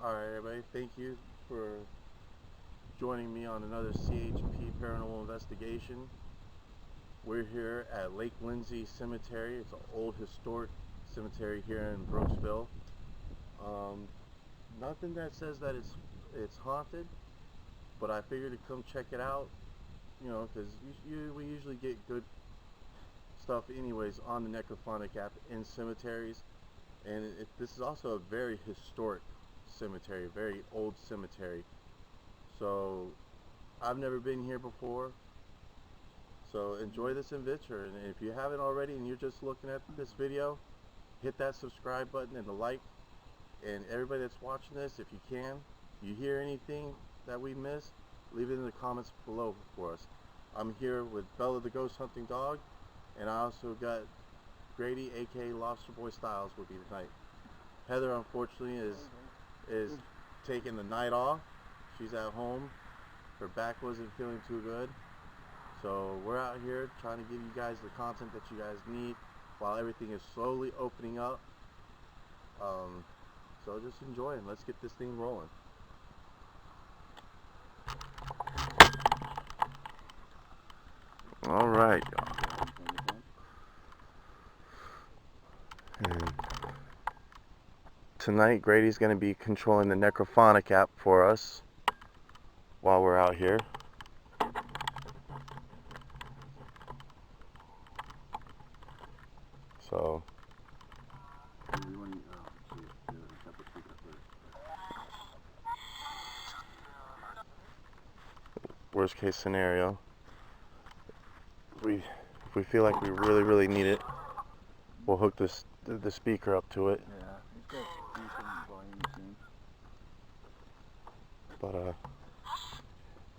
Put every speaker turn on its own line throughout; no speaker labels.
Alright everybody, thank you for joining me on another CHP Paranormal Investigation. We're here at Lake Lindsey Cemetery. It's an old historic cemetery here in Brooksville. Nothing that says that it's haunted, but I figured to come check it out, you know, because we usually get good stuff anyways on the Necrophonic app in cemeteries. And this is also a very historic cemetery, very old cemetery. So I've never been here before, so enjoy this adventure. And if you haven't already and you're just looking at this video, hit that subscribe button and the like. And everybody that's watching this, if you can, you hear anything that we missed, leave it in the comments below for us. I'm here with Bella the Ghost Hunting Dog, and I also got Grady aka Lobster Boy Styles with me tonight. Heather unfortunately is taking the night off. She's at home. Her back wasn't feeling too good. So we're out here trying to give you guys the content that you guys need while everything is slowly opening up. So just enjoy and let's get this thing rolling. All right. And tonight Grady's going to be controlling the Necrophonic app for us while we're out here. So worst case scenario, if we feel like we really need it, we'll hook the speaker up to it.
Yeah, it's got decent volume soon.
But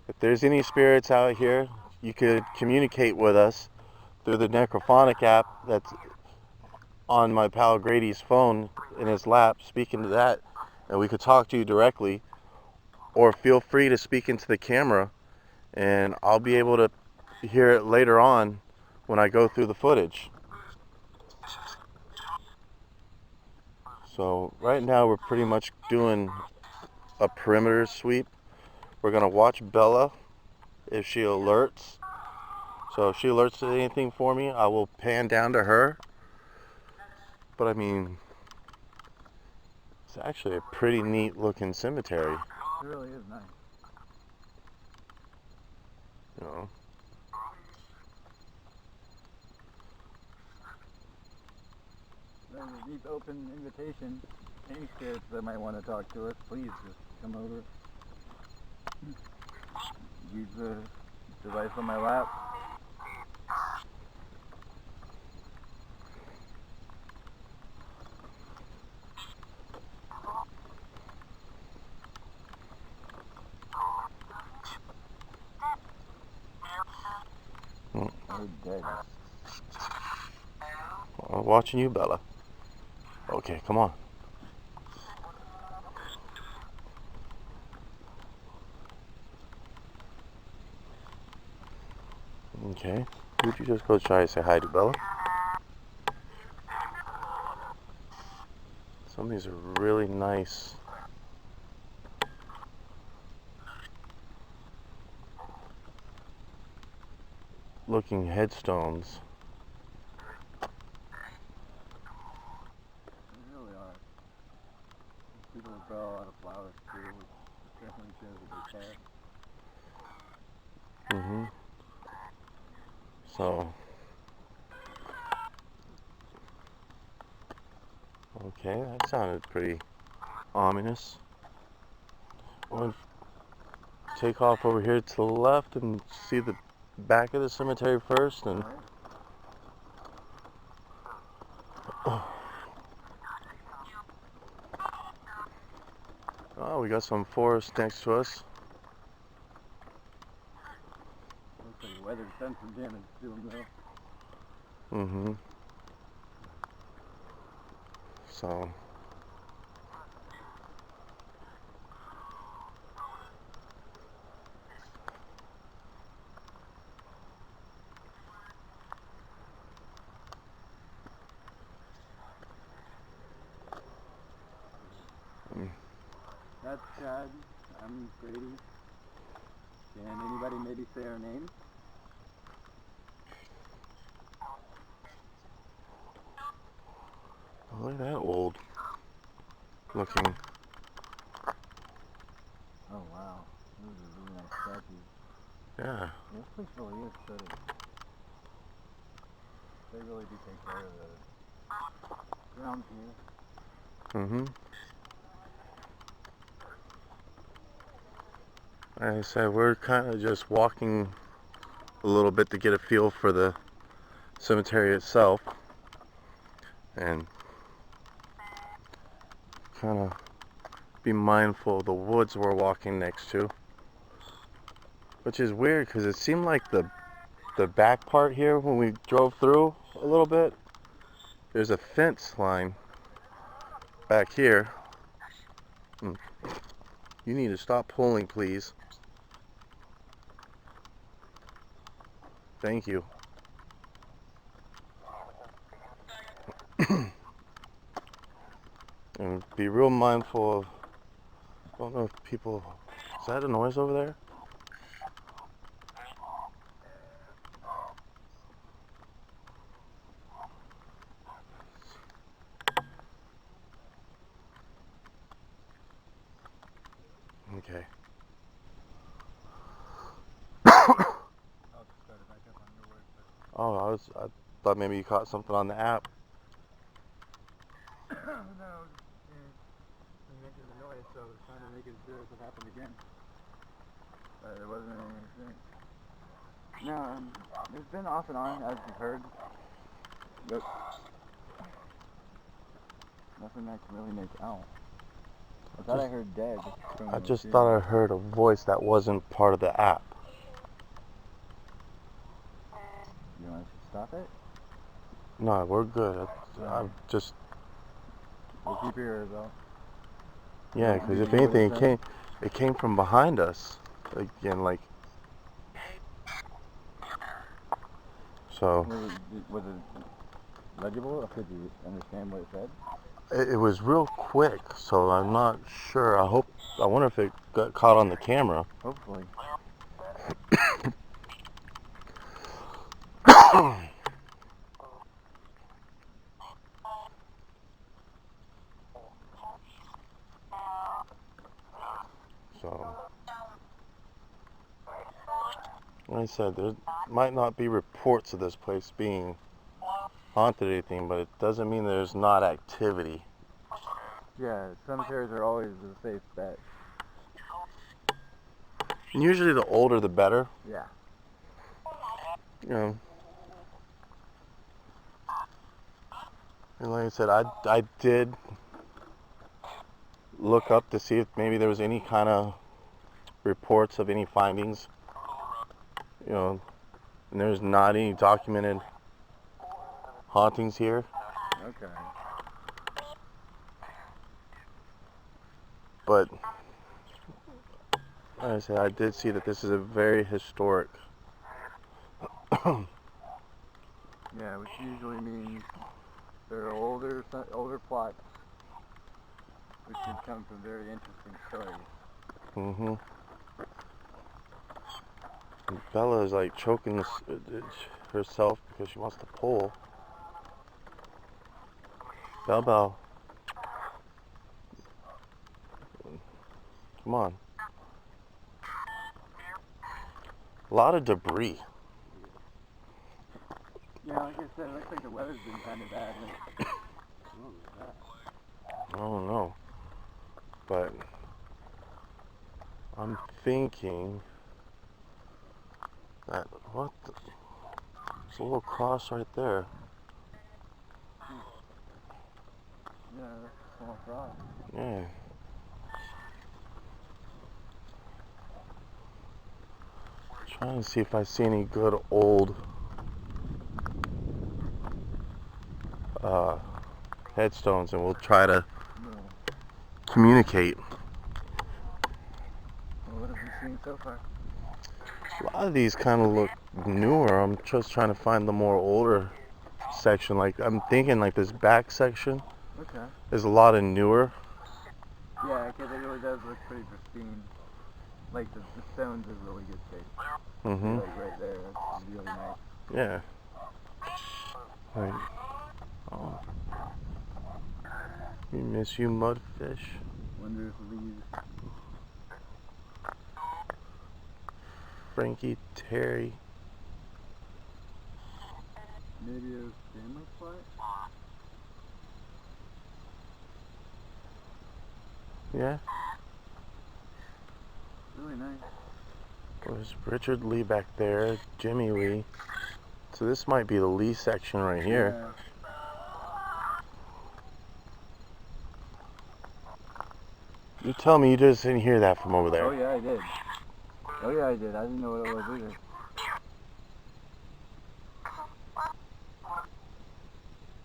if there's any spirits out here, you could communicate with us through the Necrophonic app that's on my pal Grady's phone in his lap. Speak into that, and we could talk to you directly. Or feel free to speak into the camera, and I'll be able to hear it later on when I go through the footage. So right now we're pretty much doing a perimeter sweep. We're gonna watch Bella if she alerts. So if she alerts to anything for me, I will pan down to her. But I mean, it's actually a pretty neat looking cemetery.
It really is nice.
You know.
There's a deep open invitation. Any spirits that might want to talk to us, please just come over. Use the device on my lap. Oh, dead.
I'm watching you, Bella. Okay, come on. Okay, would you just go try to say hi to Bella? Some of these are really nice. Looking headstones.
They really are. People grow a lot of flowers too, which definitely shows that they care.
So, okay, that sounded pretty ominous. We'll take off over here to the left and see the back of the cemetery first. And oh, we got some forest next to us.
Looks like weather's done some damage to them though.
So
That's Chad. I'm Grady. Can anybody maybe say our name?
Oh, look at that old looking.
Oh wow, those are really nice statues.
Yeah.
This place really is pretty. They really do take care of the grounds here.
Mm-hmm. Like I said, we're kind of just walking a little bit to get a feel for the cemetery itself, and kind of be mindful of the woods we're walking next to, which is weird because it seemed like the back part here when we drove through a little bit, there's a fence line back here. You need to stop pulling, please. Thank you. And be real mindful of, I don't know if people, is that a noise over there? Okay.
I'll just start it back up on your word.
Oh, I thought maybe you caught something on the app.
No, you mentioned the noise, so I was trying to make it sure if it happened again. But there wasn't anything. No, it's been off and on, as you've heard. But nothing I can really make out. I thought I heard dead.
I just thought I heard a voice that wasn't part of the app.
You want us to stop it?
No, we're good. I've just,
We'll keep your ears out.
yeah, because if anything, it came from behind us. Again, like, so.
Was it legible? Could you understand what it said?
It was real quick, so I'm not sure. I wonder if it got caught on the camera.
Hopefully.
So, like I said, there might not be reports of this place being haunted or anything, but it doesn't mean there's not activity.
Yeah, cemeteries are always a safe bet.
And usually the older the better.
Yeah.
You know. And like I said, I did look up to see if maybe there was any kind of reports of any findings. You know, and there's not any documented hauntings here.
Okay.
But like I said, I did see that this is a very historic.
Yeah, which usually means they're older plots, which can come from very interesting stories.
Mm-hmm. Bella is like choking herself because she wants to pull. Belle. Come on. A lot of debris.
Yeah, like I said, it looks like the weather's been kind of bad. What was that?
I don't know. But I'm thinking that, what the, there's a little cross right there.
Yeah, that's a small cross.
Yeah. Trying to see if I see any good old headstones, and we'll try to communicate.
Well, what have we seen so far?
A lot of these kind of look newer. I'm just trying to find the more older section. Like, I'm thinking like this back section
Okay.
is a lot of newer.
Yeah, because it really does look pretty pristine. Like the stones is really good shape.
Mm-hmm.
Like right there, that's really nice.
Yeah. Like, oh. We miss you, mudfish.
Wonder if these.
Frankie, Terry.
Maybe a family spot?
Yeah.
Really nice.
There's Richard Lee back there, Jimmy Lee. So this might be the Lee section right here.
Yeah.
You tell me you just didn't hear that from over there.
Oh yeah, I did. Oh yeah, I did. I didn't know what it was either.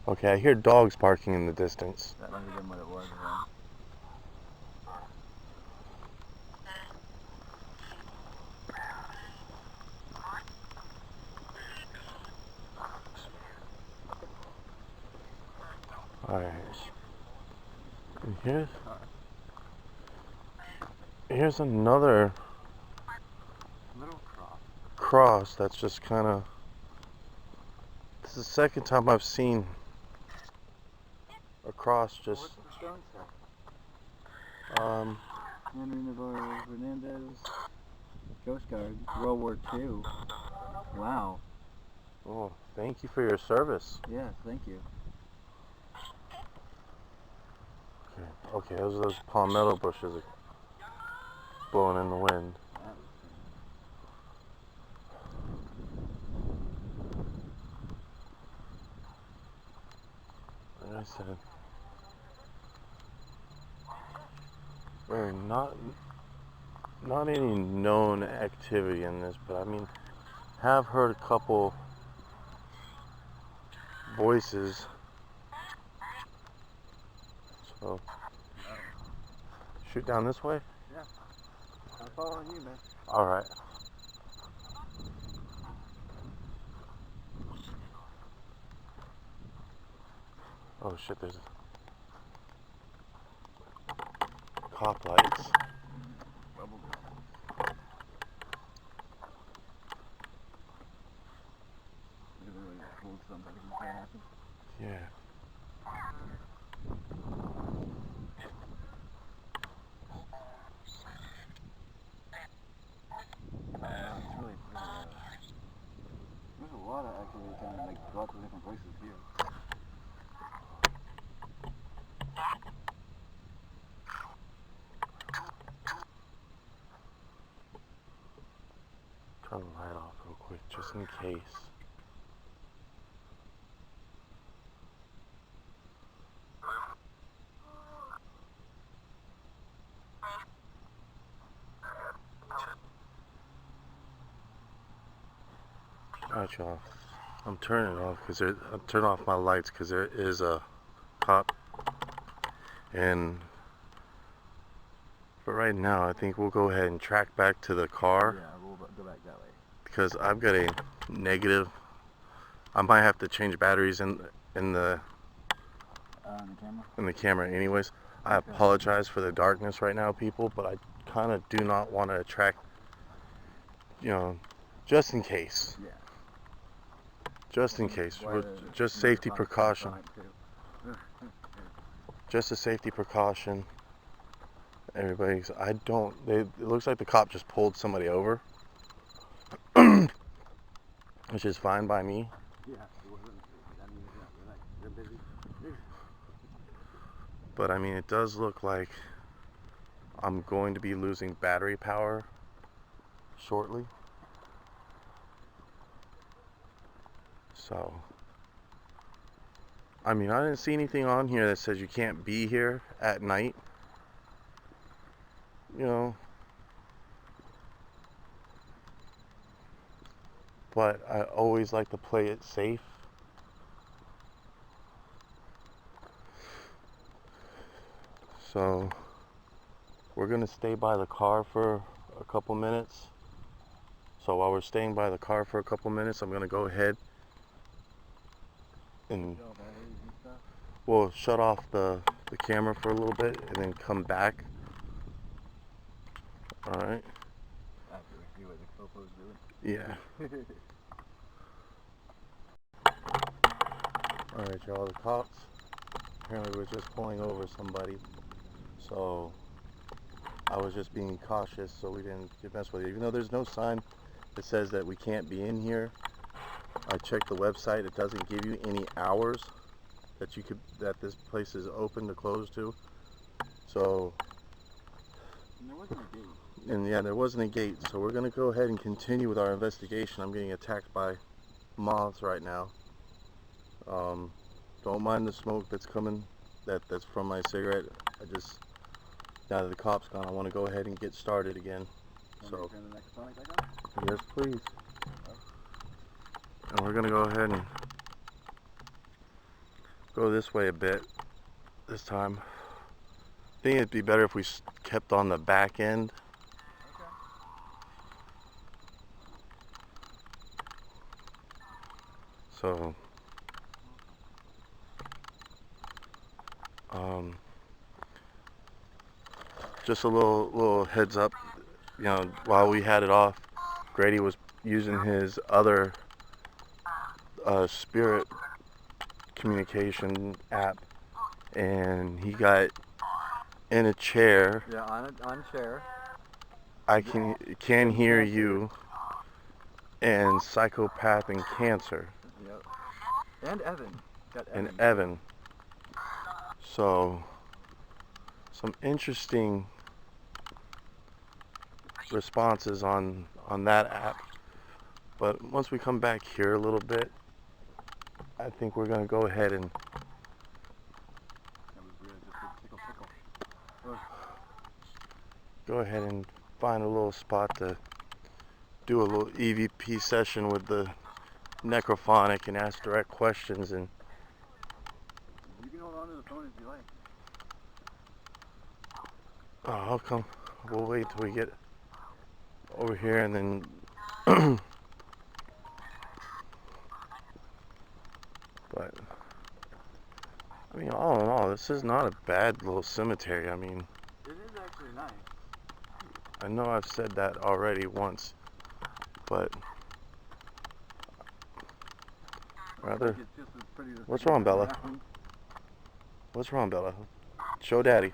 Okay, I hear dogs barking in the distance.
That might have been what it was.
Alright. And here's another
Little
cross that's just kind of. This is the second time I've seen a cross just.
What's the stone say? Henry Navarro Fernandez, Coast Guard, World War II. Wow.
Oh, thank you for your service.
Yes, thank you.
Okay, those palmetto bushes are blowing in the wind. Like I said, not any known activity in this, but I mean, have heard a couple voices. So, shoot down this way?
Yeah. I'm following you, man.
Alright. Oh shit, there's cop lights. Yeah.
There's a lot of actually kind of like lots of different places here.
Turn the light off real quick, just in case. Alright, y'all. I'm turning it off because I'm turning off my lights because there is a cop. And for right now, I think we'll go ahead and track back to the car.
Yeah, we'll go back that way.
Because I've got a negative. I might have to change batteries in the
camera?
In the camera anyways. I apologize for the darkness right now, people, but I kind of do not want to attract, you know, just in case.
Yeah.
Just in case. Just safety precaution. Just a safety precaution. Everybody, it looks like the cop just pulled somebody over. Which is fine by me.
Yeah, it wasn't. I mean, they're busy.
But I mean, it does look like I'm going to be losing battery power shortly. So, I mean, I didn't see anything on here that says you can't be here at night. You know. But I always like to play it safe. So we're gonna stay by the car for a couple minutes. So while we're staying by the car for a couple minutes, I'm gonna go ahead and we'll shut off the the camera for a little bit and then come back. Alright.
After we see what the popo's doing.
Yeah. Alright, y'all, the cops apparently were just pulling over somebody. So I was just being cautious so we didn't get messed with it. Even though there's no sign that says that we can't be in here, I checked the website. It doesn't give you any hours that this place is open to close to. So,
and there wasn't a gate.
And yeah, there wasn't a gate. So we're gonna go ahead and continue with our investigation. I'm getting attacked by moths right now. Don't mind the smoke that's coming. That's from my cigarette. Now that the cop's gone, I want to go ahead and get started again. So,
turn the necrophonic back on?
yes, please. And we're gonna go ahead and go this way a bit this time. I think it'd be better if we kept on the back end.
Okay.
So, just a little heads up, you know, while we had it off, Grady was using his other spirit communication app, and he got in a chair.
Yeah, on chair.
I can hear you, and psychopath and cancer.
Yep. And Evan. Got Evan.
And Evan. So, some interesting responses on that app. But once we come back here a little bit, I think we're going to go ahead and
That was weird, just a tickle.
go ahead and find a little spot to do a little EVP session with the necrophonic and ask direct questions. And
you can hold on to the phone if you like.
I'll come. We'll wait till we get over here and then but I mean, all in all, this is not a bad little cemetery. I mean,
It is actually nice.
I know I've said that already once, but rather,
It's just as pretty as
what's wrong, Bella?
around.
What's wrong, Bella? Show Daddy.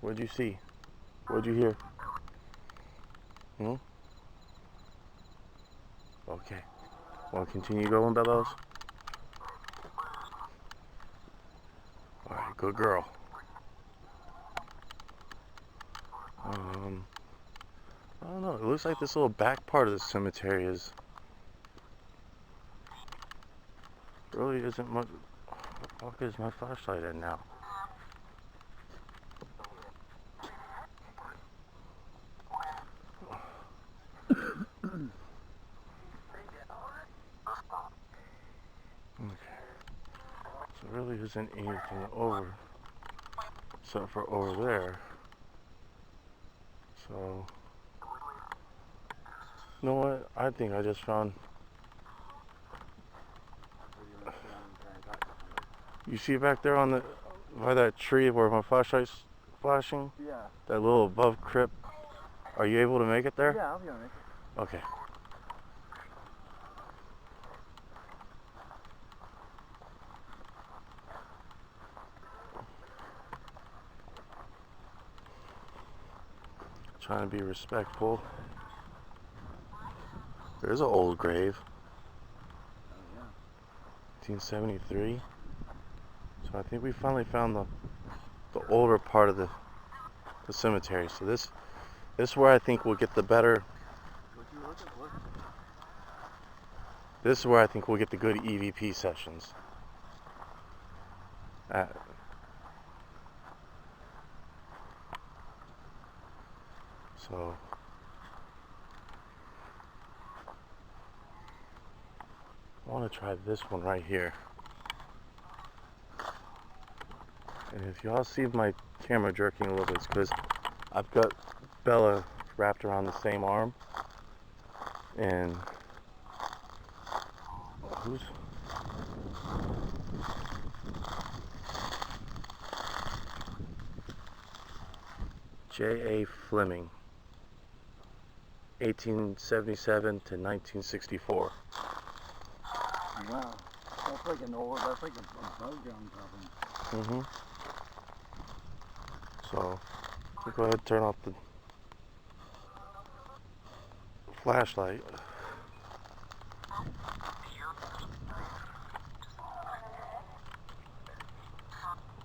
What'd you see? What'd you hear? Okay. Want to continue going, Bellows? Alright, good girl. I don't know. It looks like this little back part of the cemetery really isn't much. What the fuck is my flashlight in now? Okay. So there really isn't anything over except for over there. So, you know what? I think I just found. You see back there on by that tree where my flashlight's flashing?
Yeah.
That little above crypt. Are you able to make it there?
Yeah, I'll be on it.
Okay. Trying to be respectful. There's an old grave.
Oh, yeah.
1973. So I think we finally found the older part of the cemetery. So this is where I think we'll get the better.
What you looking for?
This is where I think we'll get the good EVP sessions. So I want to try this one right here. And if y'all see my camera jerking a little bit, it's because I've got Bella wrapped around the same arm. And J.A. Fleming, 1877 to 1964.
Wow, that's like an old, that's like a bug gum problem.
So, we'll go ahead and turn off the flashlight.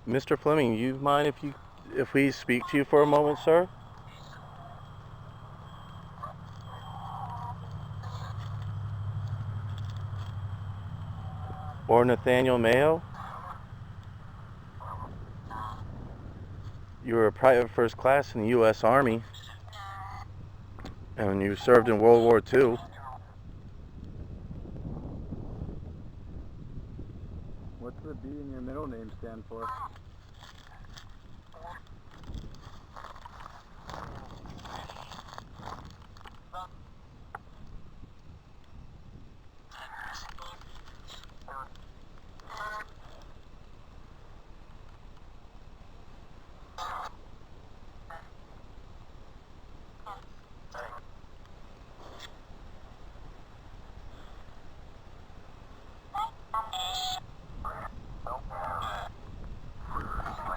Mr. Fleming, you mind if we speak to you for a moment, sir? Or Nathaniel Mayo? You were a private first class in the U.S. Army, and you served in World War II.
What's the B in your middle name stand for?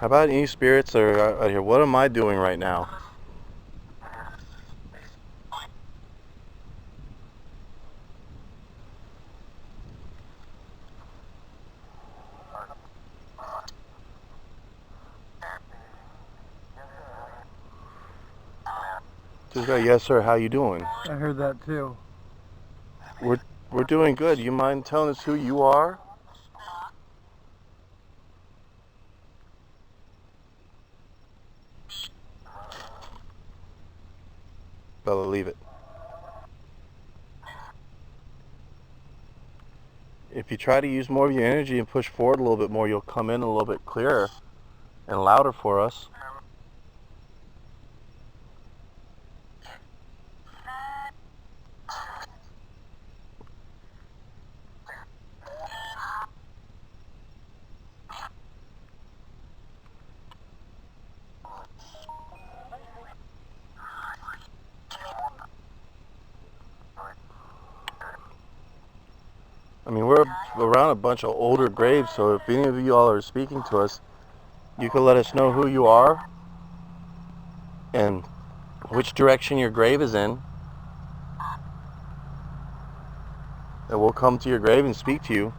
How about any spirits that are out here? What am I doing right now? Just got, yes sir, how you doing?
I heard that too.
We're doing good. You mind telling us who you are? Bella, leave it. If you try to use more of your energy and push forward a little bit more, you'll come in a little bit clearer and louder for us. I mean, we're around a bunch of older graves, so if any of you all are speaking to us, you can let us know who you are and which direction your grave is in, and we'll come to your grave and speak to you.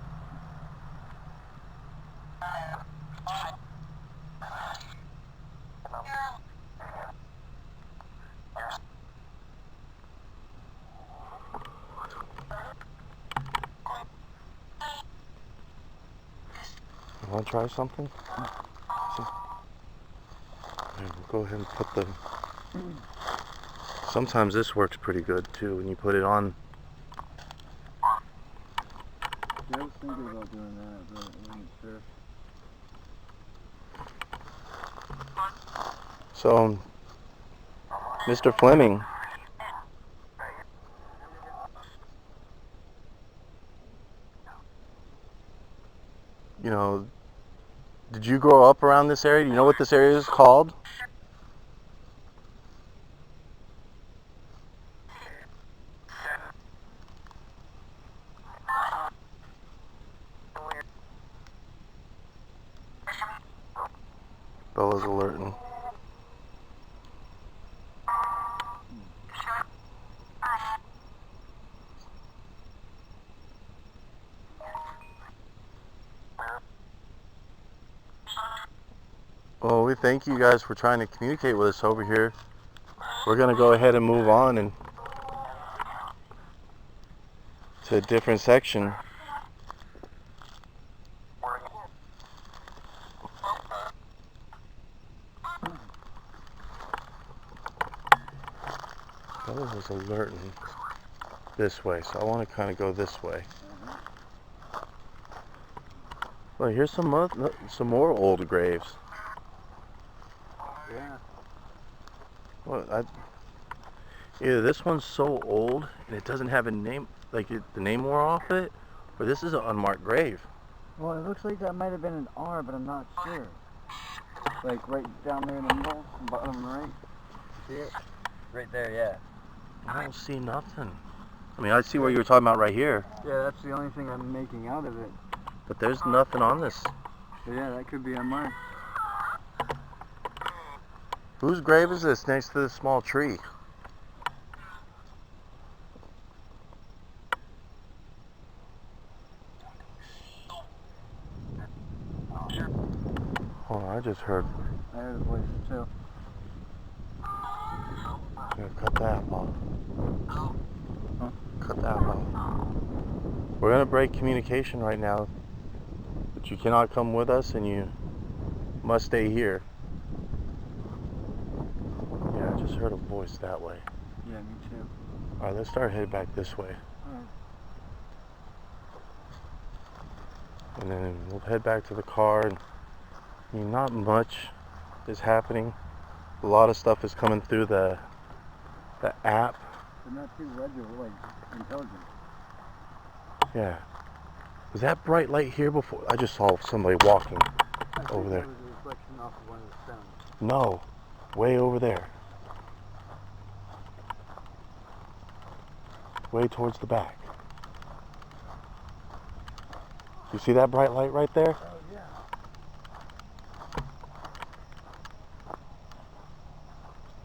You want to try something? We'll go ahead and put the... Sometimes this works pretty good too when you put it on.
Yeah, I was thinking about doing that, but I wasn't sure.
So, Mr. Fleming, you know, did you grow up around this area? Do you know what this area is called? Bella's alerting. Well, we thank you guys for trying to communicate with us over here. We're going to go ahead and move on and to a different section. Bella was alerting this way, so I want to kind of go this way. Well, here's some more old graves.
Yeah.
Well, either this one's so old and it doesn't have a name, like the name wore off it, or this is an unmarked grave.
Well, it looks like that might have been an R, but I'm not sure. Like right down there in the middle, bottom right. see it? Right there, yeah.
I don't see nothing. I mean, I see what you were talking about right here.
Yeah, that's the only thing I'm making out of it.
But there's nothing on this.
But yeah, that could be on mine.
Whose grave is this next to this small tree? Oh, I just heard.
I heard a voice too.
Yeah, cut that off.
Huh?
Cut that off. We're gonna break communication right now. But you cannot come with us, and you must stay here. Yeah, I just heard a voice that way.
Yeah, me too.
All right, let's start heading back this way.
Alright.
And then we'll head back to the car. And I mean, not much is happening. A lot of stuff is coming through the app.
They're not too legible, like intelligent.
Yeah. Was that bright light here before? I just saw somebody walking over there.
It was a reflection off of one of the stones.
No, way over there. Way towards the back. You see that bright light right there?
Oh yeah.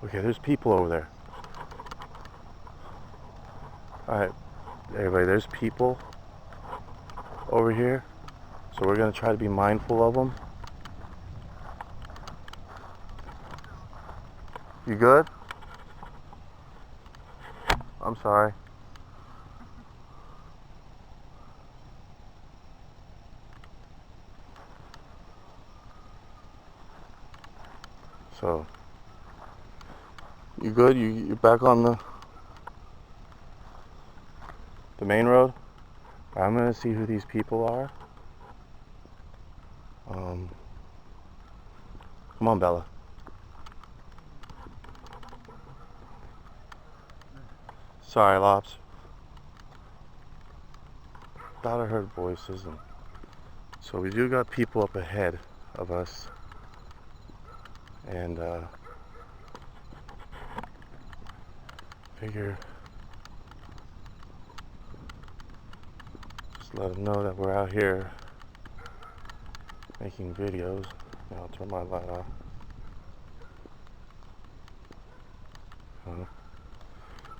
Okay, there's people over there. Alright, everybody, there's people over here. So we're going to try to be mindful of them. You good? I'm sorry. So, you good? You're back on the main road? I'm gonna see who these people are. Come on, Bella. Sorry, Lops. Thought I heard voices, and so we do got people up ahead of us, and figure just let them know that we're out here making videos. I'll turn my light off.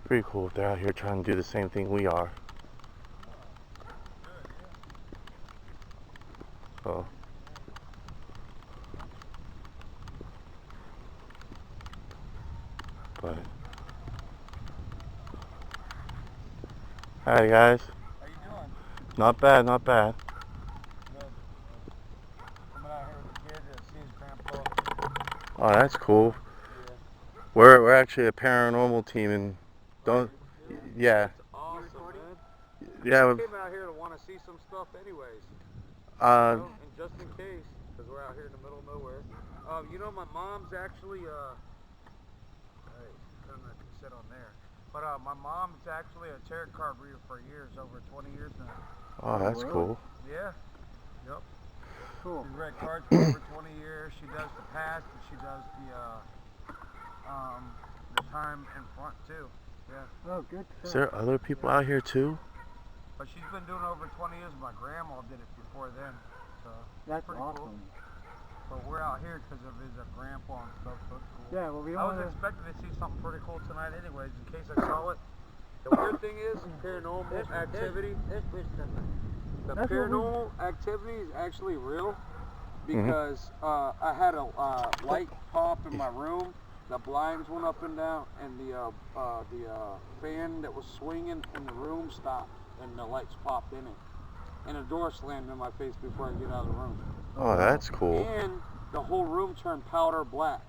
Pretty cool if they're out here trying to do the same thing we are. So but hi guys.
How you doing?
Not bad, not bad.
Good. Coming out here with the kid to see his grandpa.
Oh, that's cool.
Yeah.
We're actually a paranormal team, and don't yeah.
That's awesome, man.
Yeah,
We came out here to want to see some stuff anyways.
uh,
You know, and just in case, because we're out here in the middle of nowhere. You know, my mom's actually, hey, couldn't have sit on there. But my mom's actually a tarot card reader for years, over 20 years now.
oh, that's
Really?
cool.
Yeah. Yep.
Cool.
She's read cards for over 20 years. She does the past, and she does the time in front too. Yeah.
Oh, good.
Is there other people out here too?
But she's been doing it over 20 years. My grandma did it before then. So
That's
pretty
awesome.
cool. But we're out here because of his grandpa and stuff, so it's cool.
Yeah, well, we
I
don't
was
want to.
expecting to see something pretty cool tonight anyways, in case I saw it. The weird thing is, paranormal activity, the
That's what we-
paranormal activity is actually real because I had a light pop in my room, the blinds went up and down, and the fan that was swinging in the room stopped, and the lights popped in it. And a door slammed in my face before I get out of the room.
Oh, that's cool.
And the whole room turned powder black.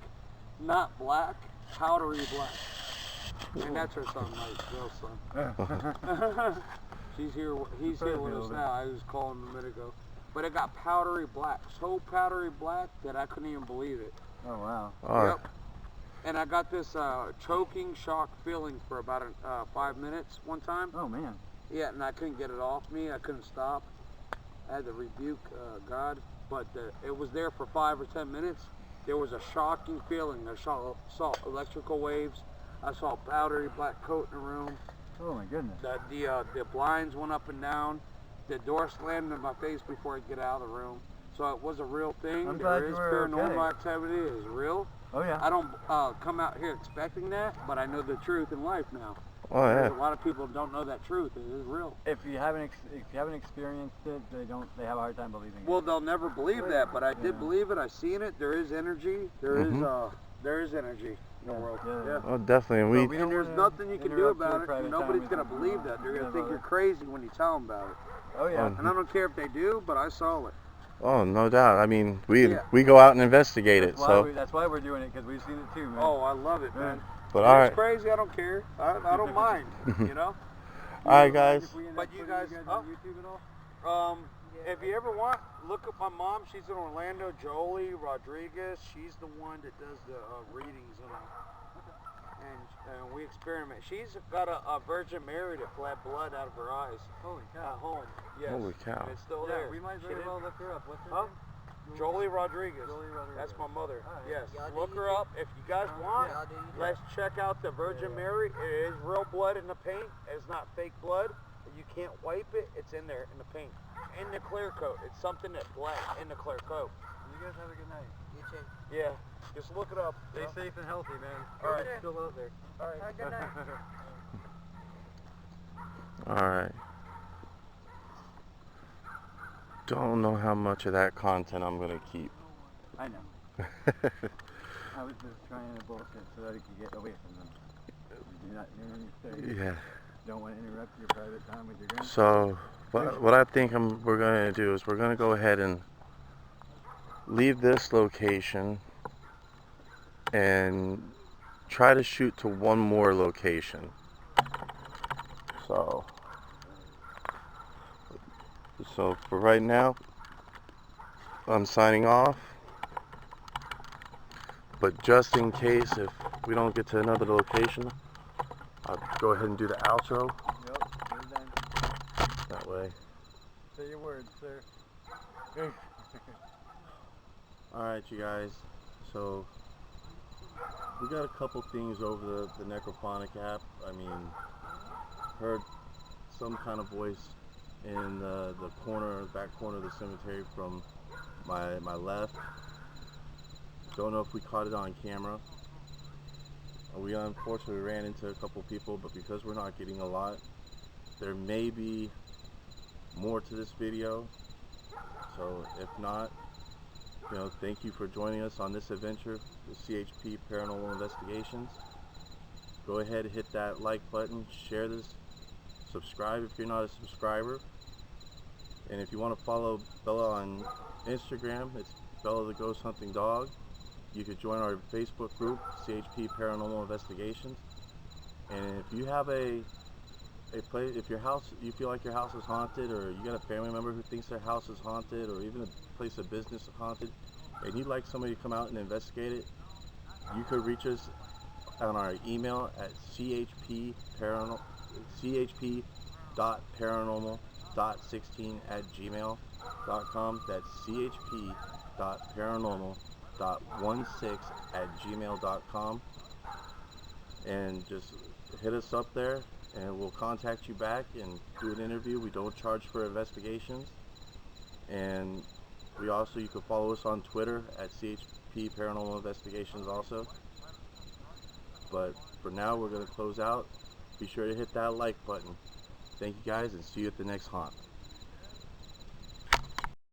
Not black, powdery black. And that's her son, my real son. He's here with us now. I was calling him a minute ago. But it got powdery black. So powdery black that I couldn't even believe it.
Oh, wow.
Oh,
Yep. And I got this choking shock feeling for about 5 minutes one time.
Oh, man.
Yeah, and I couldn't get it off me. I couldn't stop. I had to rebuke God, but it was there for 5 or 10 minutes, There was a shocking feeling. I saw electrical waves. I saw a powdery black coat in the room.
Oh my goodness.
The blinds went up and down. The door slammed in my face before I get out of the room. So it was a real thing.
I'm glad
There
you
is
were
paranormal
okay.
activity. It is real.
Oh yeah.
I don't come out here expecting that, but I know the truth in life now.
Oh yeah.
A lot of people don't know that truth. It is real.
If you haven't experienced it, they have a hard time believing it.
Well, they'll never believe that, but I
Yeah.
did believe it. I seen it. There is energy. There is energy in the world.
Yeah.
Oh, definitely. And
So
we
And there's
wanna
nothing you can do
interrupt your
about it.
private
And
time
nobody's
with
gonna
them.
believe that. They're gonna
Yeah,
think
but-
you're crazy when you tell them about it.
Oh yeah.
And I don't care if they do, but I saw it.
Oh, no doubt. I mean, we
Yeah.
we go out and investigate it. So,
That's why we're doing it, because we've seen it too, man.
Oh, I love it, man.
but
If
all
it's
right,
crazy. I don't care. I don't mind. You know.
all right, guys.
But you guys,
on YouTube at all?
If you ever want, look up my mom. She's in Orlando, Jolie Rodriguez. She's the one that does the readings and we experiment. She's got a Virgin Mary that bled blood out of her eyes
Holy
at
cow.
home. Yes.
Holy cow.
And it's still
Yeah,
there.
we might
She
very
didn't-
well look her up. What's her
Huh?
name?
Jolie Rodriguez.
Jolie Rodriguez.
That's my mother.
All right.
Yes.
Y'all do
Look her
YouTube?
up. If you guys want,
Yeah, I'll do YouTube.
let's check out the Virgin
Yeah.
Mary. It is real blood in the paint. It's not fake blood. You can't wipe it. It's in there in the paint. In the clear coat. It's something that bled in the clear coat.
You guys have a good night.
You too.
Yeah. Just look it up.
Stay safe and healthy, man.
All right.
COVID's still out there.
All right.
Have a good night.
All right. Don't know how much of that content I'm gonna keep.
I know. I was just trying to bullshit so that I could get away from them. You're not hearing me say.
Yeah.
Don't want to interrupt your private time with your grandpa.
So, what I think we're gonna do is we're gonna go ahead and leave this location and try to shoot to one more location. So for right now, I'm signing off. But just in case if we don't get to another location, I'll go ahead and do the outro.
Yep, you're done.
That way.
Say your words, sir.
Alright, you guys. So, we got a couple things over the Necrophonic app. I mean, heard some kind of voice in the back corner of the cemetery from my left. Don't know if we caught it on camera. We unfortunately ran into a couple people, but because we're not getting a lot, there may be more to this video. So if not, you know, thank you for joining us on this adventure with CHP Paranormal Investigations. Go ahead and hit that like button, share this, subscribe if you're not a subscriber. And if you want to follow Bella on Instagram, it's Bella the Ghost Hunting Dog. You could join our Facebook group, CHP Paranormal Investigations. And if you have a place, if you feel like your house is haunted, or you got a family member who thinks their house is haunted, or even a place of business is haunted, and you'd like somebody to come out and investigate it, you could reach us on our email at chp.paranormal.16@gmail.com. That's chp.paranormal.16@gmail.com. And just hit us up there and we'll contact you back and do an interview. We don't charge for investigations. And you can follow us on Twitter at CHP Paranormal Investigations also. But for now, we're going to close out. Be sure to hit that like button. Thank you guys, and see you at the next haunt.